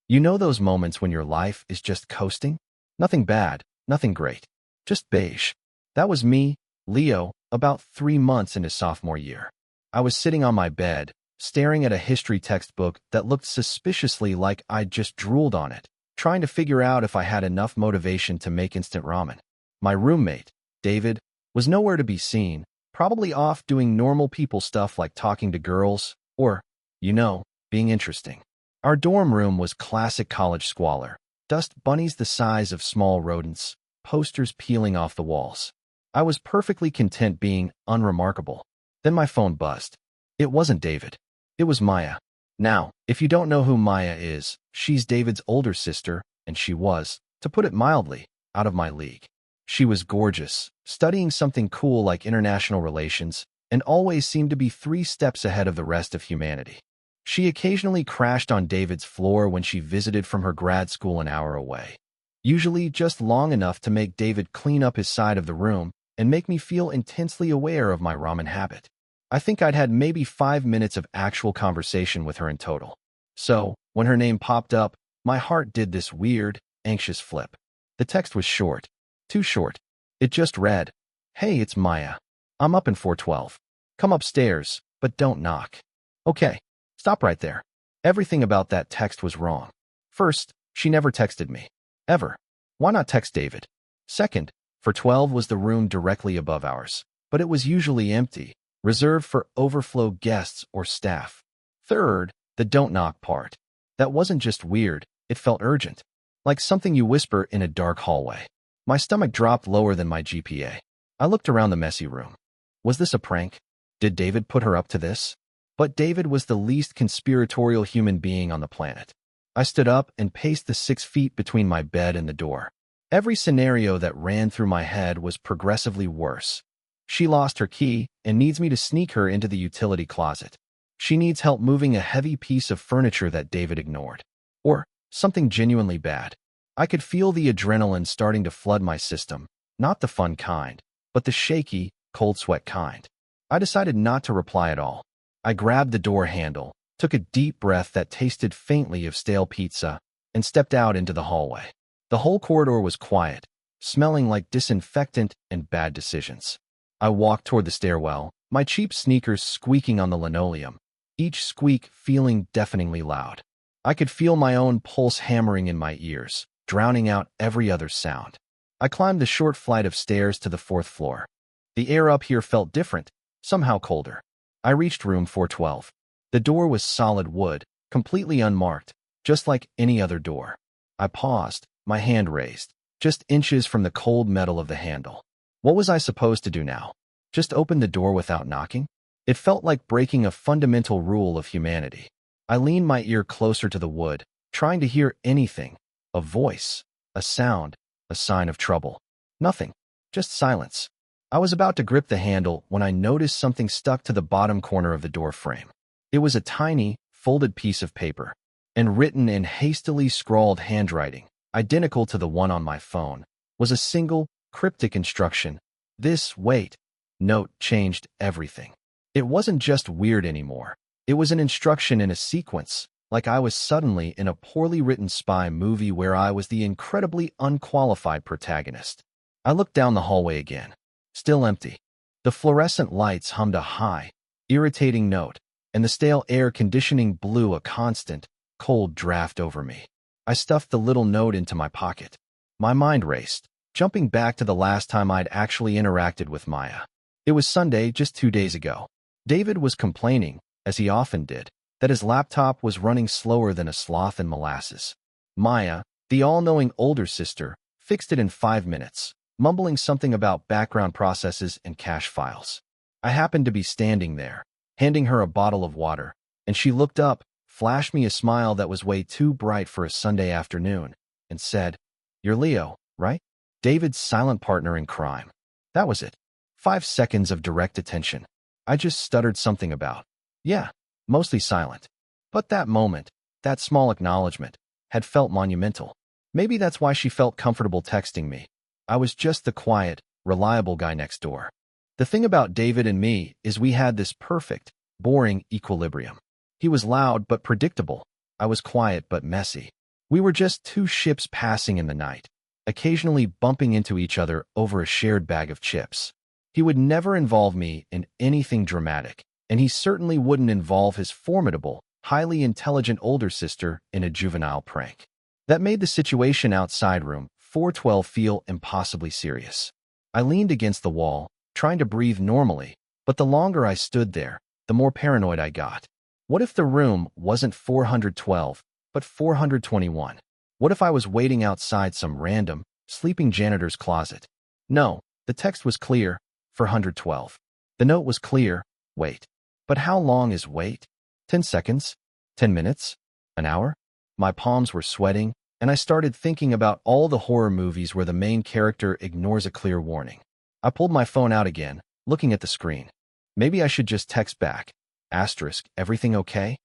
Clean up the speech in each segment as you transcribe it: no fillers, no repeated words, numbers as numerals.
You know those moments when your life is just coasting? Nothing bad, nothing great. Just beige. That was me, Leo, about 3 months into sophomore year. I was sitting on my bed, staring at a history textbook that looked suspiciously like I'd just drooled on it, trying to figure out if I had enough motivation to make instant ramen. My roommate, David, was nowhere to be seen, probably off doing normal people stuff like talking to girls or, being interesting. Our dorm room was classic college squalor. Dust bunnies the size of small rodents, posters peeling off the walls. I was perfectly content being unremarkable. Then my phone buzzed. It wasn't David. It was Maya. Now, if you don't know who Maya is, she's David's older sister, and she was, to put it mildly, out of my league. She was gorgeous, studying something cool like international relations, and always seemed to be 3 steps ahead of the rest of humanity. She occasionally crashed on David's floor when she visited from her grad school an hour away, usually just long enough to make David clean up his side of the room and make me feel intensely aware of my ramen habit. I think I'd had maybe 5 minutes of actual conversation with her in total. So, when her name popped up, my heart did this weird, anxious flip. The text was short. Too short. It just read, "Hey, it's Maya. I'm up in 412. Come upstairs, but don't knock." Okay, stop right there. Everything about that text was wrong. First, she never texted me. Ever. Why not text David? Second, 412 was the room directly above ours, but it was usually empty, reserved for overflow guests or staff. Third, the don't knock part. That wasn't just weird, it felt urgent, like something you whisper in a dark hallway. My stomach dropped lower than my GPA. I looked around the messy room. Was this a prank? Did David put her up to this? But David was the least conspiratorial human being on the planet. I stood up and paced the 6 feet between my bed and the door. Every scenario that ran through my head was progressively worse. She lost her key and needs me to sneak her into the utility closet. She needs help moving a heavy piece of furniture that David ignored. Or something genuinely bad. I could feel the adrenaline starting to flood my system, not the fun kind, but the shaky, cold sweat kind. I decided not to reply at all. I grabbed the door handle, took a deep breath that tasted faintly of stale pizza, and stepped out into the hallway. The whole corridor was quiet, smelling like disinfectant and bad decisions. I walked toward the stairwell, my cheap sneakers squeaking on the linoleum, each squeak feeling deafeningly loud. I could feel my own pulse hammering in my ears, drowning out every other sound. I climbed the short flight of stairs to the 4th floor. The air up here felt different, somehow colder. I reached room 412. The door was solid wood, completely unmarked, just like any other door. I paused, my hand raised, just inches from the cold metal of the handle. What was I supposed to do now? Just open the door without knocking? It felt like breaking a fundamental rule of humanity. I leaned my ear closer to the wood, trying to hear anything. A voice, a sound, a sign of trouble. Nothing, just silence. I was about to grip the handle when I noticed something stuck to the bottom corner of the door frame. It was a tiny, folded piece of paper, and written in hastily scrawled handwriting, identical to the one on my phone, was a single, cryptic instruction. This, wait, note changed everything. It wasn't just weird anymore. It was an instruction in a sequence, like I was suddenly in a poorly written spy movie where I was the incredibly unqualified protagonist. I looked down the hallway again. Still empty. The fluorescent lights hummed a high, irritating note, and the stale air conditioning blew a constant, cold draft over me. I stuffed the little note into my pocket. My mind raced, jumping back to the last time I'd actually interacted with Maya. It was Sunday, just 2 days ago. David was complaining, as he often did, that his laptop was running slower than a sloth in molasses. Maya, the all-knowing older sister, fixed it in 5 minutes, mumbling something about background processes and cache files. I happened to be standing there, handing her a bottle of water, and she looked up, flashed me a smile that was way too bright for a Sunday afternoon, and said, "You're Leo, right? David's silent partner in crime." That was it. 5 seconds of direct attention. I just stuttered something about, yeah, mostly silent. But that moment, that small acknowledgement, had felt monumental. Maybe that's why she felt comfortable texting me. I was just the quiet, reliable guy next door. The thing about David and me is we had this perfect, boring equilibrium. He was loud but predictable. I was quiet but messy. We were just two ships passing in the night, occasionally bumping into each other over a shared bag of chips. He would never involve me in anything dramatic, and he certainly wouldn't involve his formidable, highly intelligent older sister in a juvenile prank. That made the situation outside room 412 feel impossibly serious. I leaned against the wall, trying to breathe normally, but the longer I stood there, the more paranoid I got. What if the room wasn't 412, but 421? What if I was waiting outside some random, sleeping janitor's closet? No, the text was clear, 412. The note was clear, wait. But how long is wait? 10 seconds? 10 minutes? An hour? My palms were sweating, and I started thinking about all the horror movies where the main character ignores a clear warning. I pulled my phone out again, looking at the screen. Maybe I should just text back. Asterisk, everything okay?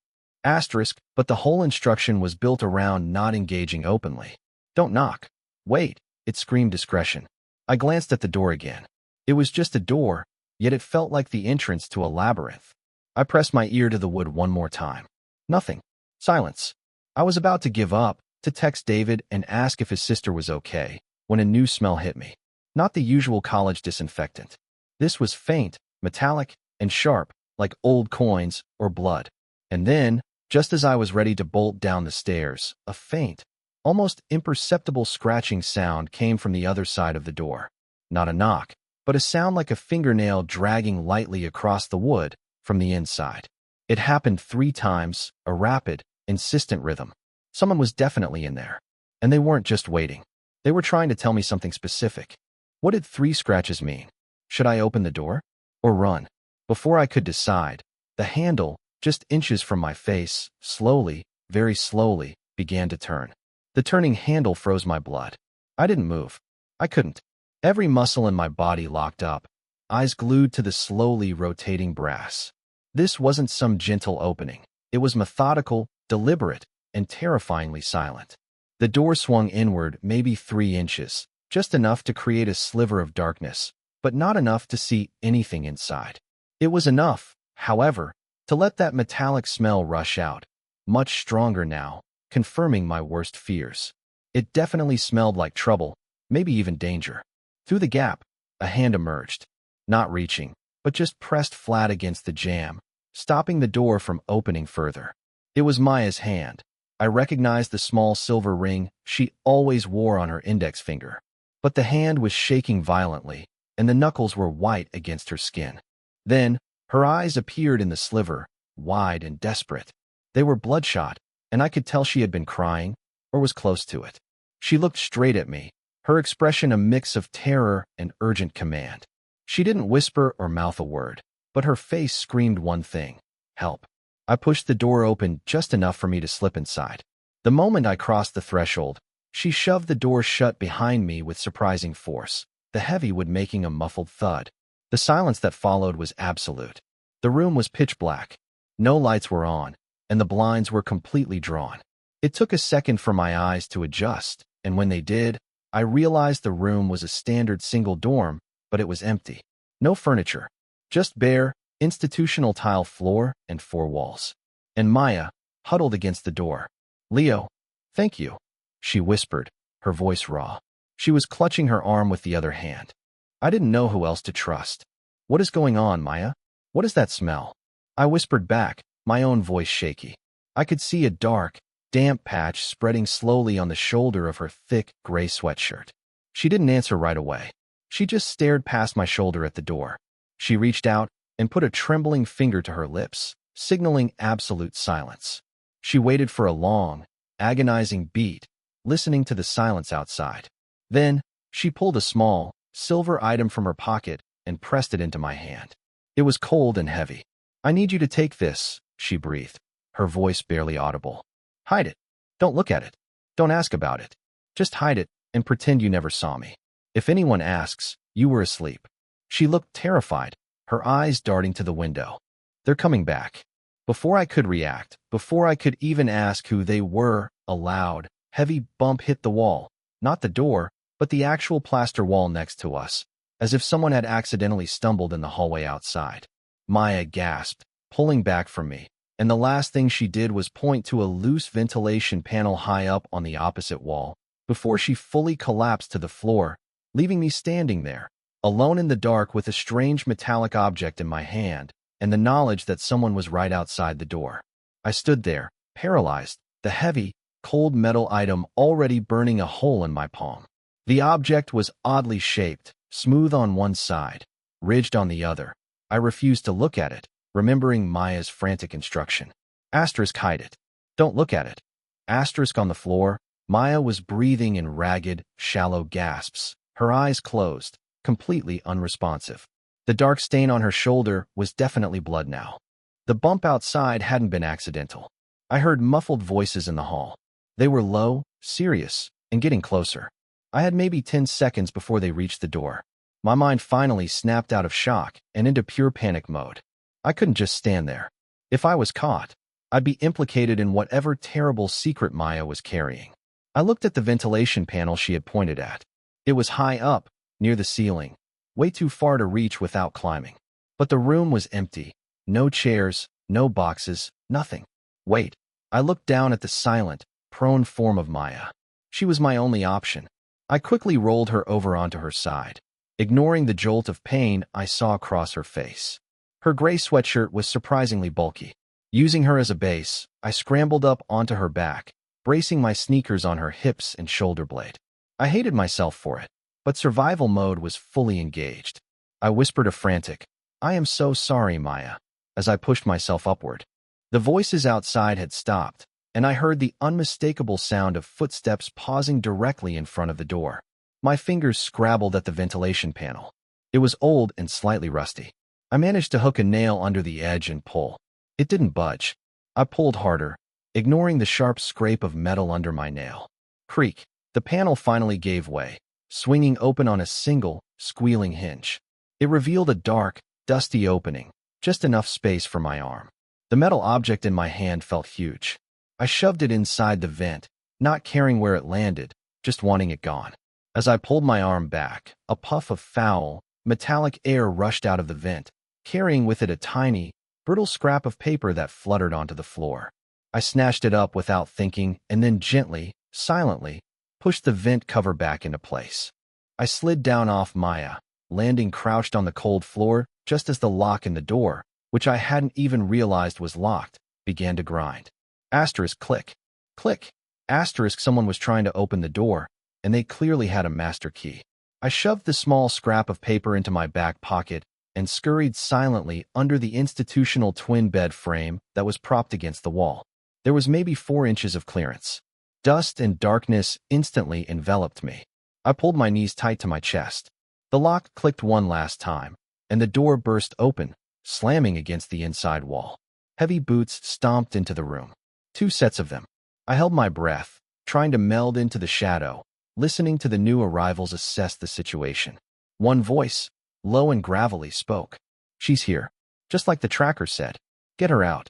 Asterisk, but the whole instruction was built around not engaging openly. Don't knock. Wait, it screamed discretion. I glanced at the door again. It was just a door, yet it felt like the entrance to a labyrinth. I pressed my ear to the wood one more time. Nothing. Silence. I was about to give up, to text David and ask if his sister was okay, when a new smell hit me. Not the usual college disinfectant. This was faint, metallic, and sharp, like old coins or blood. And then, just as I was ready to bolt down the stairs, a faint, almost imperceptible scratching sound came from the other side of the door. Not a knock, but a sound like a fingernail dragging lightly across the wood from the inside. It happened 3 times, a rapid, insistent rhythm. Someone was definitely in there. And they weren't just waiting. They were trying to tell me something specific. What did 3 scratches mean? Should I open the door? Or run? Before I could decide, the handle, just inches from my face, slowly, very slowly, began to turn. The turning handle froze my blood. I didn't move. I couldn't. Every muscle in my body locked up, eyes glued to the slowly rotating brass. This wasn't some gentle opening. It was methodical, deliberate, and terrifyingly silent. The door swung inward maybe 3 inches, just enough to create a sliver of darkness, but not enough to see anything inside. It was enough, however, to let that metallic smell rush out, much stronger now, confirming my worst fears. It definitely smelled like trouble, maybe even danger. Through the gap, a hand emerged, not reaching, but just pressed flat against the jamb, stopping the door from opening further. It was Maya's hand. I recognized the small silver ring she always wore on her index finger. But the hand was shaking violently, and the knuckles were white against her skin. Then, her eyes appeared in the sliver, wide and desperate. They were bloodshot, and I could tell she had been crying, or was close to it. She looked straight at me, her expression a mix of terror and urgent command. She didn't whisper or mouth a word, but her face screamed one thing: help. I pushed the door open just enough for me to slip inside. The moment I crossed the threshold, she shoved the door shut behind me with surprising force, the heavy wood making a muffled thud. The silence that followed was absolute. The room was pitch black. No lights were on, and the blinds were completely drawn. It took a second for my eyes to adjust, and when they did, I realized the room was a standard single dorm, but it was empty. No furniture. Just bare, institutional tile floor and 4 walls. And Maya, huddled against the door. "Leo, thank you," she whispered, her voice raw. She was clutching her arm with the other hand. I didn't know who else to trust. "What is going on, Maya? What is that smell?" I whispered back, my own voice shaky. I could see a dark, damp patch spreading slowly on the shoulder of her thick, gray sweatshirt. She didn't answer right away. She just stared past my shoulder at the door. She reached out and put a trembling finger to her lips, signaling absolute silence. She waited for a long, agonizing beat, listening to the silence outside. Then, she pulled a small, silver item from her pocket and pressed it into my hand. It was cold and heavy. "I need you to take this," she breathed, her voice barely audible. "Hide it. Don't look at it. Don't ask about it. Just hide it and pretend you never saw me. If anyone asks, you were asleep." She looked terrified, her eyes darting to the window. "They're coming back." Before I could react, before I could even ask who they were, a loud, heavy bump hit the wall, not the door, but the actual plaster wall next to us, as if someone had accidentally stumbled in the hallway outside. Maya gasped, pulling back from me, and the last thing she did was point to a loose ventilation panel high up on the opposite wall, before she fully collapsed to the floor, leaving me standing there, alone in the dark with a strange metallic object in my hand, and the knowledge that someone was right outside the door. I stood there, paralyzed, the heavy, cold metal item already burning a hole in my palm. The object was oddly shaped, smooth on one side, ridged on the other. I refused to look at it, remembering Maya's frantic instruction. Asterisk hide it. Don't look at it. Asterisk on the floor. Maya was breathing in ragged, shallow gasps, her eyes closed, completely unresponsive. The dark stain on her shoulder was definitely blood now. The bump outside hadn't been accidental. I heard muffled voices in the hall. They were low, serious, and getting closer. I had maybe 10 seconds before they reached the door. My mind finally snapped out of shock and into pure panic mode. I couldn't just stand there. If I was caught, I'd be implicated in whatever terrible secret Maya was carrying. I looked at the ventilation panel she had pointed at. It was high up, near the ceiling, way too far to reach without climbing. But the room was empty. No chairs, no boxes, nothing. Wait. I looked down at the silent, prone form of Maya. She was my only option. I quickly rolled her over onto her side, ignoring the jolt of pain I saw across her face. Her gray sweatshirt was surprisingly bulky. Using her as a base, I scrambled up onto her back, bracing my sneakers on her hips and shoulder blade. I hated myself for it, but survival mode was fully engaged. I whispered a frantic, "I am so sorry, Maya," as I pushed myself upward. The voices outside had stopped, and I heard the unmistakable sound of footsteps pausing directly in front of the door. My fingers scrabbled at the ventilation panel. It was old and slightly rusty. I managed to hook a nail under the edge and pull. It didn't budge. I pulled harder, ignoring the sharp scrape of metal under my nail. Creak. The panel finally gave way, swinging open on a single, squealing hinge. It revealed a dark, dusty opening, just enough space for my arm. The metal object in my hand felt huge. I shoved it inside the vent, not caring where it landed, just wanting it gone. As I pulled my arm back, a puff of foul, metallic air rushed out of the vent, carrying with it a tiny, brittle scrap of paper that fluttered onto the floor. I snatched it up without thinking and then gently, silently, pushed the vent cover back into place. I slid down off Maya, landing crouched on the cold floor just as the lock in the door, which I hadn't even realized was locked, began to grind. Asterisk click. Click. Asterisk someone was trying to open the door, and they clearly had a master key. I shoved the small scrap of paper into my back pocket and scurried silently under the institutional twin bed frame that was propped against the wall. There was maybe 4 inches of clearance. Dust and darkness instantly enveloped me. I pulled my knees tight to my chest. The lock clicked one last time, and the door burst open, slamming against the inside wall. Heavy boots stomped into the room. 2 sets of them. I held my breath, trying to meld into the shadow, listening to the new arrivals assess the situation. One voice, low and gravelly, spoke. "She's here. Just like the tracker said. Get her out."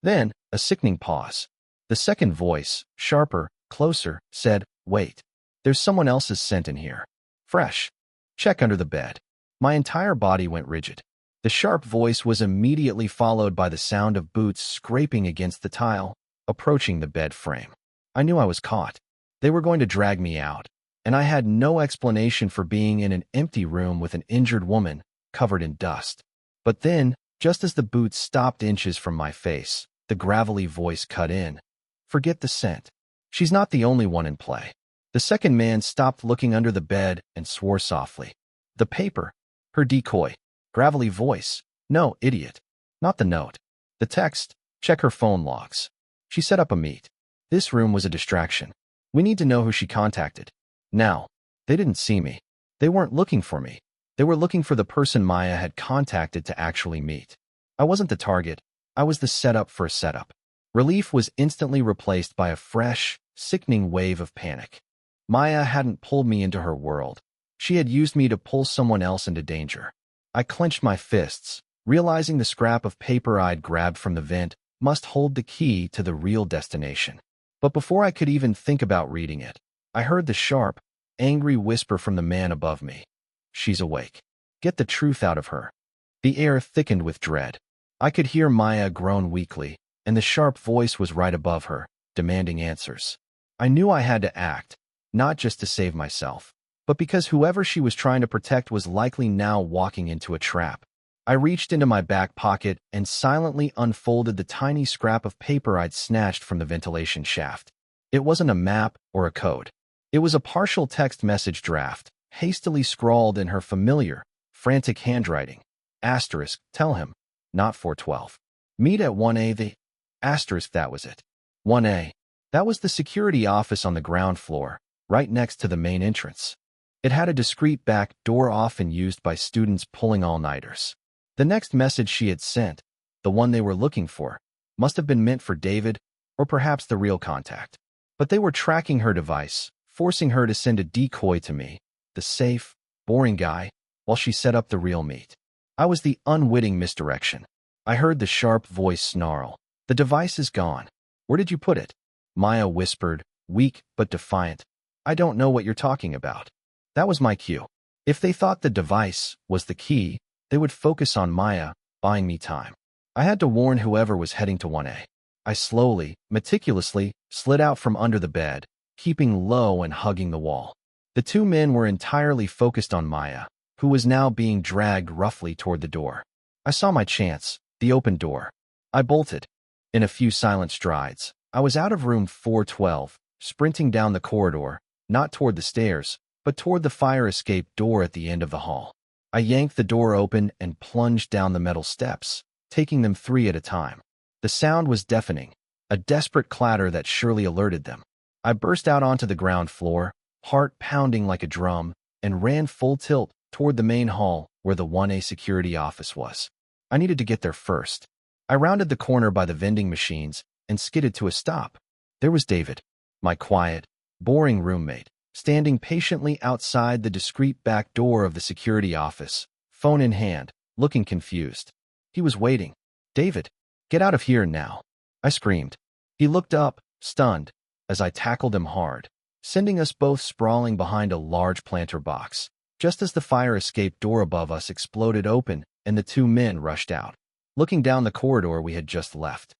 Then, a sickening pause. The second voice, sharper, closer, said, "Wait. There's someone else's scent in here. Fresh. Check under the bed." My entire body went rigid. The sharp voice was immediately followed by the sound of boots scraping against the tile, approaching the bed frame. I knew I was caught. They were going to drag me out, and I had no explanation for being in an empty room with an injured woman covered in dust. But then, just as the boots stopped inches from my face, the gravelly voice cut in. "Forget the scent. She's not the only one in play." The second man stopped looking under the bed and swore softly. "The paper. Her decoy." Gravelly voice. "No, idiot. Not the note. The text. Check her phone logs. She set up a meet. This room was a distraction. We need to know who she contacted. Now." They didn't see me. They weren't looking for me. They were looking for the person Maya had contacted to actually meet. I wasn't the target. I was the setup for a setup. Relief was instantly replaced by a fresh, sickening wave of panic. Maya hadn't pulled me into her world. She had used me to pull someone else into danger. I clenched my fists, realizing the scrap of paper I'd grabbed from the vent must hold the key to the real destination. But before I could even think about reading it, I heard the sharp, angry whisper from the man above me. "She's awake. Get the truth out of her." The air thickened with dread. I could hear Maya groan weakly, and the sharp voice was right above her, demanding answers. I knew I had to act, not just to save myself, but because whoever she was trying to protect was likely now walking into a trap. I reached into my back pocket and silently unfolded the tiny scrap of paper I'd snatched from the ventilation shaft. It wasn't a map or a code. It was a partial text message draft, hastily scrawled in her familiar, frantic handwriting. Asterisk, tell him. Not 412. Meet at 1A the... Asterisk, that was it. 1A. That was the security office on the ground floor, right next to the main entrance. It had a discreet back door often used by students pulling all-nighters. The next message she had sent, the one they were looking for, must have been meant for David, or perhaps the real contact. But they were tracking her device, forcing her to send a decoy to me, the safe, boring guy, while she set up the real meet. I was the unwitting misdirection. I heard the sharp voice snarl. The device is gone. Where did you put it? Maya whispered, weak but defiant. I don't know what you're talking about. That was my cue. If they thought the device was the key, they would focus on Maya, buying me time. I had to warn whoever was heading to 1A. I slowly, meticulously, slid out from under the bed, keeping low and hugging the wall. The two men were entirely focused on Maya, who was now being dragged roughly toward the door. I saw my chance, the open door. I bolted. In a few silent strides, I was out of room 412, sprinting down the corridor, not toward the stairs, but toward the fire escape door at the end of the hall. I yanked the door open and plunged down the metal steps, taking them 3 at a time. The sound was deafening, a desperate clatter that surely alerted them. I burst out onto the ground floor, heart pounding like a drum, and ran full tilt toward the main hall where the 1A security office was. I needed to get there first. I rounded the corner by the vending machines and skidded to a stop. There was David, my quiet, boring roommate, standing patiently outside the discreet back door of the security office, phone in hand, looking confused. He was waiting. David, get out of here now, I screamed. He looked up, stunned, as I tackled him hard, sending us both sprawling behind a large planter box, just as the fire escape door above us exploded open and the two men rushed out, looking down the corridor we had just left.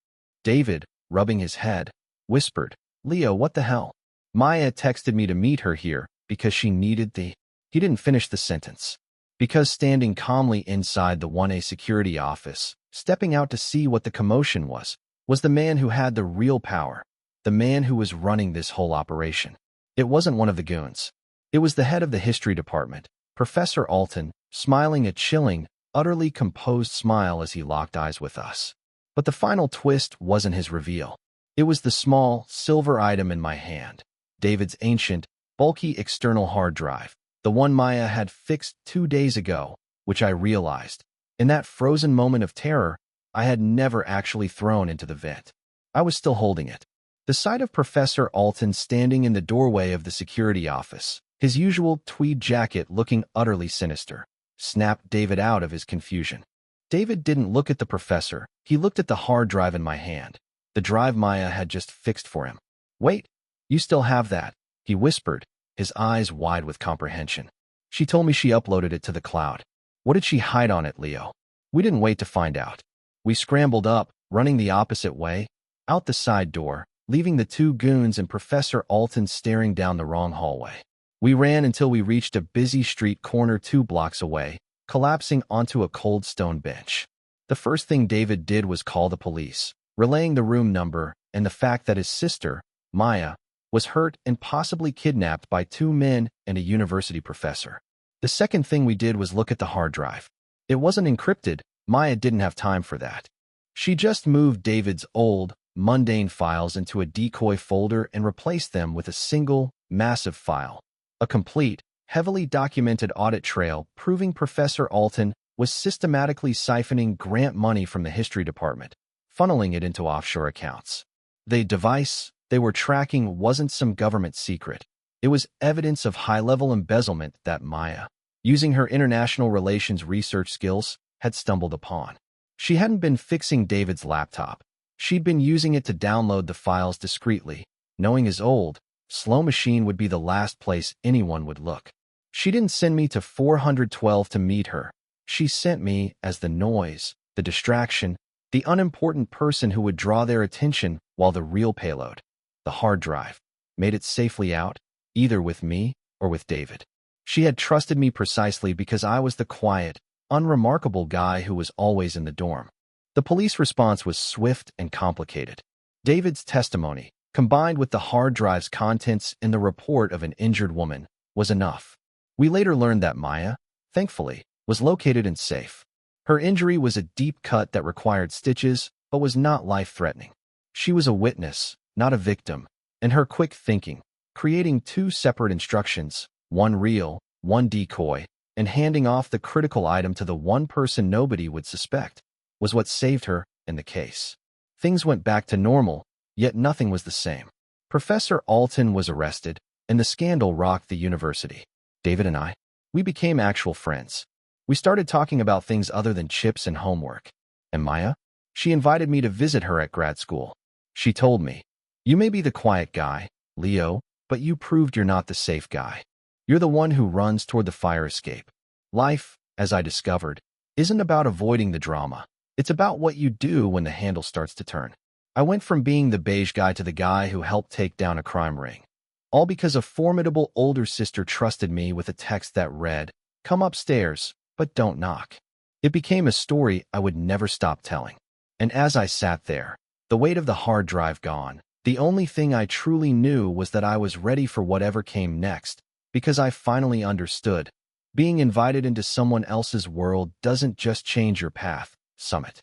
David, rubbing his head, whispered, Leo, what the hell? Maya texted me to meet her here because she needed the... He didn't finish the sentence. Because standing calmly inside the 1A security office, stepping out to see what the commotion was the man who had the real power, the man who was running this whole operation. It wasn't one of the goons. It was the head of the history department, Professor Alton, smiling a chilling, utterly composed smile as he locked eyes with us. But the final twist wasn't his reveal. It was the small, silver item in my hand. David's ancient, bulky external hard drive, the one Maya had fixed 2 days ago, which I realized, in that frozen moment of terror, I had never actually thrown into the vent. I was still holding it. The sight of Professor Alton standing in the doorway of the security office, his usual tweed jacket looking utterly sinister, snapped David out of his confusion. David didn't look at the professor, he looked at the hard drive in my hand, the drive Maya had just fixed for him. Wait, you still have that, he whispered, his eyes wide with comprehension. She told me she uploaded it to the cloud. What did she hide on it, Leo? We didn't wait to find out. We scrambled up, running the opposite way, out the side door, leaving the two goons and Professor Alton staring down the wrong hallway. We ran until we reached a busy street corner 2 blocks away, collapsing onto a cold stone bench. The first thing David did was call the police, relaying the room number and the fact that his sister, Maya, was hurt and possibly kidnapped by 2 men and a university professor. The second thing we did was look at the hard drive. It wasn't encrypted. Maya didn't have time for that. She just moved David's old, mundane files into a decoy folder and replaced them with a single, massive file. A complete, heavily documented audit trail proving Professor Alton was systematically siphoning grant money from the history department, funneling it into offshore accounts. The device they were tracking wasn't some government secret. It was evidence of high-level embezzlement that Maya, using her international relations research skills, had stumbled upon. She hadn't been fixing David's laptop. She'd been using it to download the files discreetly, knowing his old, slow machine would be the last place anyone would look. She didn't send me to 412 to meet her. She sent me as the noise, the distraction, The unimportant person who would draw their attention while the real payload, the hard drive, made it safely out, either with me or with David. She had trusted me precisely because I was the quiet, unremarkable guy who was always in the dorm. The police response was swift and complicated. David's testimony, combined with the hard drive's contents in the report of an injured woman, was enough. We later learned that Maya, thankfully, was located and safe. Her injury was a deep cut that required stitches, but was not life-threatening. She was a witness, not a victim, and her quick thinking, creating two separate instructions, one real, one decoy, and handing off the critical item to the one person nobody would suspect, was what saved her in the case. Things went back to normal, yet nothing was the same. Professor Alton was arrested, and the scandal rocked the university. David and I, we became actual friends. We started talking about things other than chips and homework. And Maya? She invited me to visit her at grad school. She told me, "You may be the quiet guy, Leo, but you proved you're not the safe guy. You're the one who runs toward the fire escape." Life, as I discovered, isn't about avoiding the drama. It's about what you do when the handle starts to turn. I went from being the beige guy to the guy who helped take down a crime ring. All because a formidable older sister trusted me with a text that read, "Come upstairs, but don't knock." It became a story I would never stop telling. And as I sat there, the weight of the hard drive gone, the only thing I truly knew was that I was ready for whatever came next, because I finally understood. Being invited into someone else's world doesn't just change your path, summit.